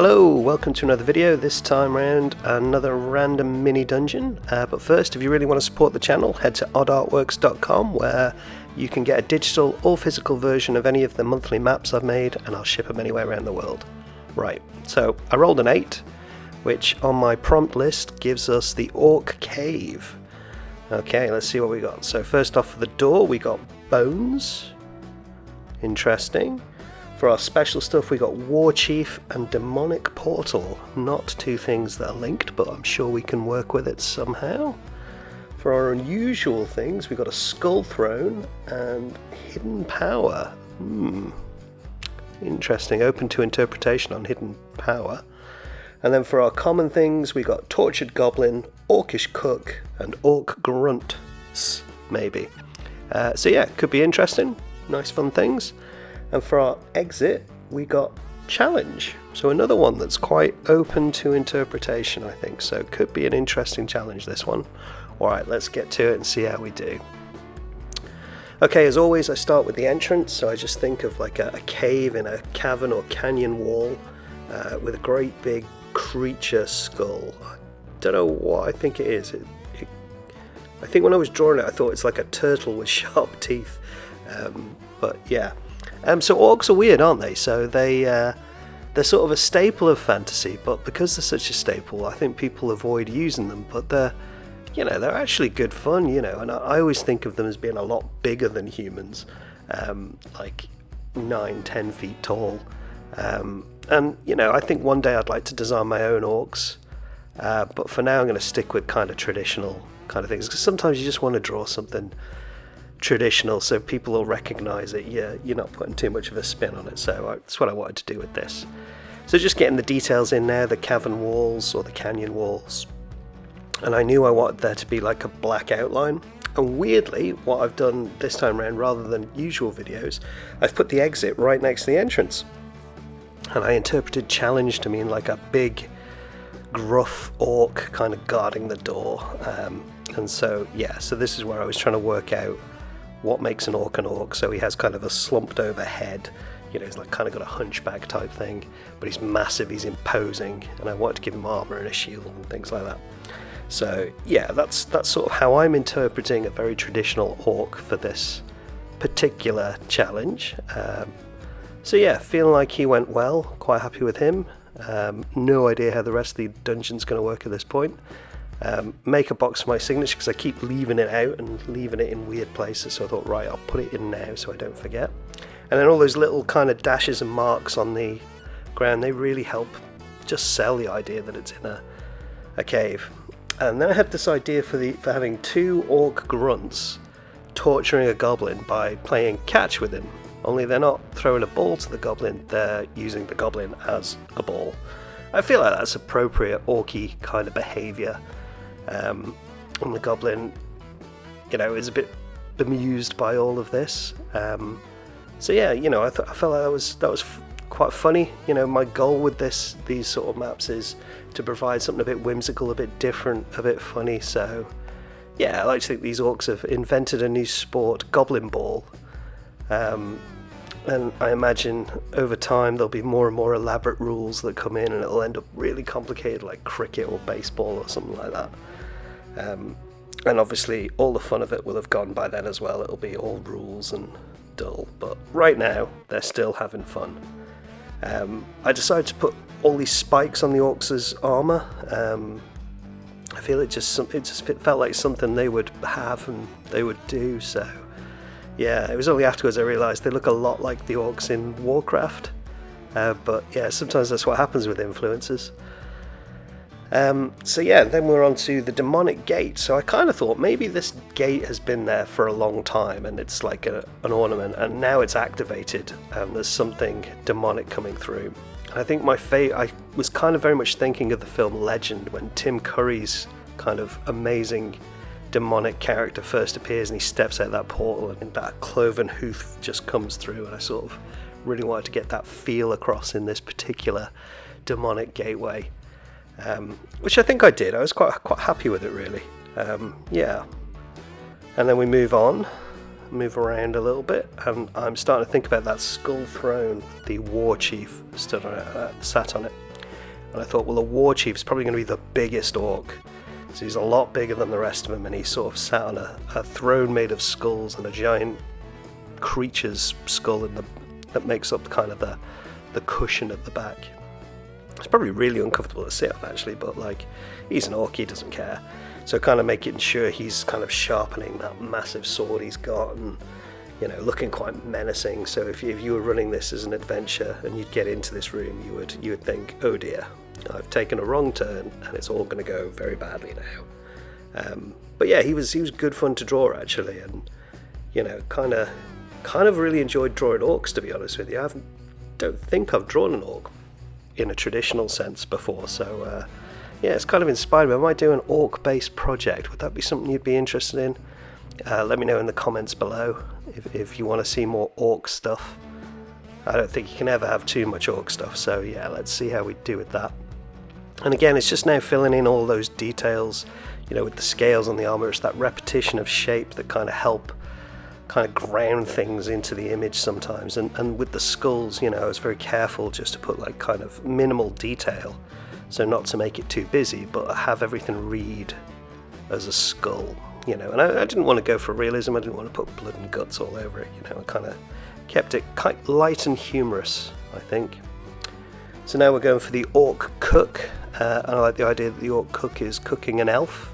Hello, welcome to another video, this time around another random mini dungeon, but first if you really want to support the channel head to oddartworks.com where you can get a digital or physical version of any of the monthly maps I've made and I'll ship them anywhere around the world. Right, so I rolled an 8, which on my prompt list gives us the Orc Cave. Okay, let's see what we got. So first off for the door we got bones, interesting. For our special stuff we got wararchief and demonic portal. Not two things that are linked, but I'm sure we can work with it somehow. For our unusual things we got a skull throne and hidden power. Interesting, open to interpretation on hidden power. And then for our common things we got tortured goblin, orcish cook and orc grunts, maybe. So yeah, could be interesting, nice fun things. And for our exit, we got challenge. So another one that's quite open to interpretation, I think. So it could be an interesting challenge, this one. Alright, let's get to it and see how we do. Okay, as always, I start with the entrance. So I just think of like a cave in a cavern or canyon wall with a great big creature skull. I don't know what I think it is. I think when I was drawing it, I thought it's like a turtle with sharp teeth. But yeah. So orcs are weird, aren't they? So they're sort of a staple of fantasy, but because they're such a staple, I think people avoid using them. But they're actually good fun, and I always think of them as being a lot bigger than humans, like 9-10 feet tall. And I think one day I'd like to design my own orcs, but for now I'm going to stick with kind of traditional kind of things, because sometimes you just want to draw something traditional so people will recognize it. You're not putting too much of a spin on it, so that's what I wanted to do with this. So just getting the details in there, the cavern walls or the canyon walls, and I knew I wanted there to be like a black outline. And weirdly, what I've done this time around, rather than usual videos, I've put the exit right next to the entrance, and I interpreted challenge to mean like a big gruff orc kind of guarding the door. And so so this is where I was trying to work out what makes an orc. So he has kind of a slumped over head, he's like kind of got a hunchback type thing, but he's massive, he's imposing, and I wanted to give him armor and a shield and things like that. So yeah, that's sort of how I'm interpreting a very traditional orc for this particular challenge. So yeah, feeling like he went well, quite happy with him. No idea how the rest of the dungeon's going to work at this point. Make a box for my signature because I keep leaving it out and leaving it in weird places, so I thought, right, I'll put it in now so I don't forget. And then all those little kind of dashes and marks on the ground, they really help just sell the idea that it's in a cave. And then I had this idea for having 2 orc grunts torturing a goblin by playing catch with him, only they're not throwing a ball to the goblin, they're using the goblin as a ball. I feel like that's appropriate orky kind of behaviour. And the goblin, is a bit bemused by all of this. So yeah, I felt like that was quite funny. My goal with these sort of maps is to provide something a bit whimsical, a bit different, a bit funny. So yeah, I like to think these orcs have invented a new sport, goblin ball. And I imagine over time there'll be more and more elaborate rules that come in and it'll end up really complicated, like cricket or baseball or something like that. And obviously all the fun of it will have gone by then as well. It'll be all rules and dull, but right now they're still having fun. I decided to put all these spikes on the orcs' armor. I feel it felt like something they would have and they would do, so yeah, it was only afterwards I realised they look a lot like the orcs in Warcraft. But yeah, sometimes that's what happens with influences. So yeah, then we're on to the demonic gate. So I kind of thought maybe this gate has been there for a long time and it's like an ornament, and now it's activated and there's something demonic coming through. And I think I was kind of very much thinking of the film Legend, when Tim Curry's kind of amazing demonic character first appears and he steps out that portal and that cloven hoof just comes through, and I sort of really wanted to get that feel across in this particular demonic gateway, which I think I did. I was quite happy with it, really. Yeah, and then we move around a little bit, and I'm starting to think about that skull throne the wararchief sat on it. And I thought, well, the warchief is probably going to be the biggest orc. So he's a lot bigger than the rest of them, and he sort of sat on a throne made of skulls and a giant creature's skull that makes up kind of the cushion at the back. It's probably really uncomfortable to sit on, actually, but like, he's an orc, he doesn't care. So kind of making sure he's kind of sharpening that massive sword he's got, and looking quite menacing. So if you were running this as an adventure and you'd get into this room, you would think, oh dear, I've taken a wrong turn and it's all going to go very badly now. But yeah, he was good fun to draw, actually, and kind of really enjoyed drawing orcs, to be honest with you. I don't think I've drawn an orc in a traditional sense before, so yeah, it's kind of inspired me. I might do an orc-based project. Would that be something you'd be interested in? Let me know in the comments below if you want to see more orc stuff. I don't think you can ever have too much orc stuff, so yeah, let's see how we do with that. And again, it's just now filling in all those details, with the scales on the armor. It's that repetition of shape that kind of help ground things into the image sometimes. And with the skulls, I was very careful just to put like kind of minimal detail, so not to make it too busy, but have everything read as a skull. And I didn't want to go for realism. I didn't want to put blood and guts all over it. I kind of kept it quite light and humorous, I think. So now we're going for the orc cook, and I like the idea that the orc cook is cooking an elf.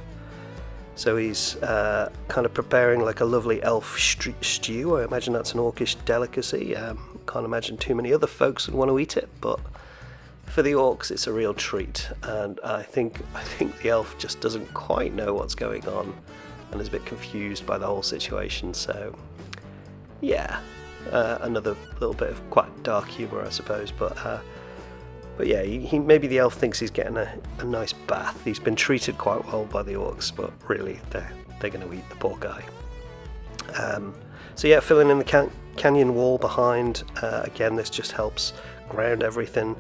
So he's kind of preparing like a lovely elf stew. I imagine that's an orcish delicacy. Can't imagine too many other folks would want to eat it, but for the orcs it's a real treat. And I think the elf just doesn't quite know what's going on and is a bit confused by the whole situation. So yeah, another little bit of quite dark humour, I suppose, but yeah, he maybe the elf thinks he's getting a nice bath. He's been treated quite well by the orcs, but really they're going to eat the poor guy. So yeah, filling in the canyon wall behind. Again, this just helps ground everything.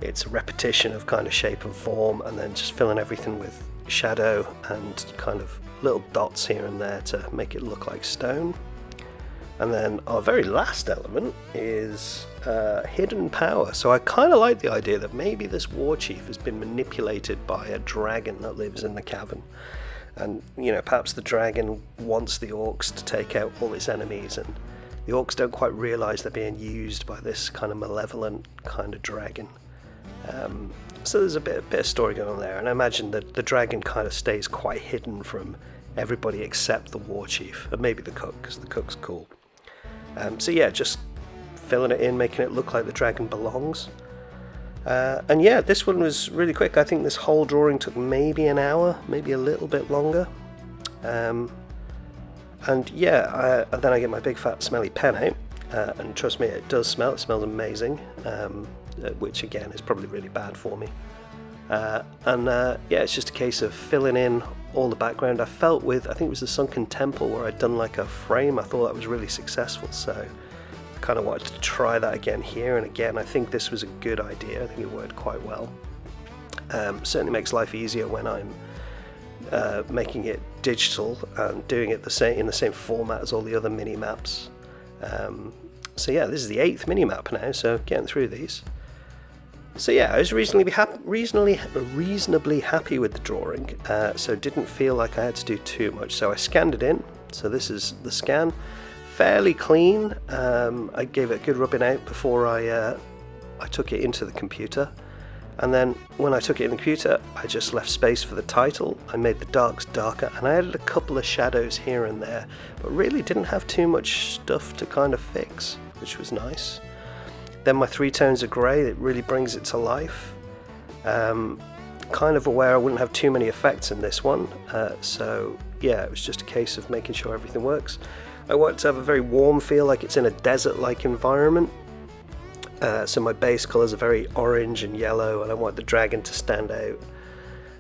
It's a repetition of kind of shape and form, and then just filling everything with shadow and kind of little dots here and there to make it look like stone. And then our very last element is hidden power. So I kind of like the idea that maybe this warchief has been manipulated by a dragon that lives in the cavern. And, perhaps the dragon wants the orcs to take out all its enemies, and the orcs don't quite realise they're being used by this kind of malevolent kind of dragon. So there's a bit of story going on there, and I imagine that the dragon kind of stays quite hidden from everybody except the warchief, and maybe the cook, because the cook's cool. So yeah, just filling it in, making it look like the dragon belongs. And yeah, this one was really quick. I think this whole drawing took maybe an hour, maybe a little bit longer. And yeah, then I get my big fat smelly pen out, and trust me, it does smell. It smells amazing, which again is probably really bad for me. And yeah, it's just a case of filling in all the background. I felt with, I think it was the Sunken Temple, where I'd done like a frame. I thought that was really successful, so I kind of wanted to try that again here. And again, I think this was a good idea. I think it worked quite well. Certainly makes life easier when I'm making it digital and doing it in the same format as all the other mini maps. So yeah, this is the 8th mini map now, so getting through these. So yeah, I was reasonably happy with the drawing, so didn't feel like I had to do too much. So I scanned it in. So this is the scan, fairly clean. I gave it a good rubbing out before I took it into the computer, and then when I took it in the computer, I just left space for the title. I made the darks darker, and I added a couple of shadows here and there, but really didn't have too much stuff to kind of fix, which was nice. Then my 3 tones of grey, it really brings it to life. Kind of aware I wouldn't have too many effects in this one, so yeah, it was just a case of making sure everything works. I want to have a very warm feel, like it's in a desert-like environment. So my base colours are very orange and yellow, and I want the dragon to stand out.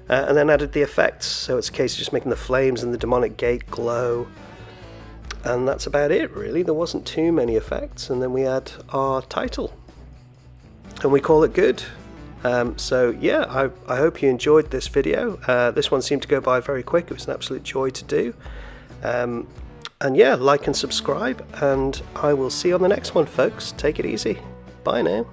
And then added the effects, so it's a case of just making the flames and the demonic gate glow. And that's about it, really. There wasn't too many effects, and then we add our title, and we call it good. So yeah, I hope you enjoyed this video. This one seemed to go by very quick. It was an absolute joy to do. And yeah, like and subscribe, and I will see you on the next one, folks. Take it easy. Bye now.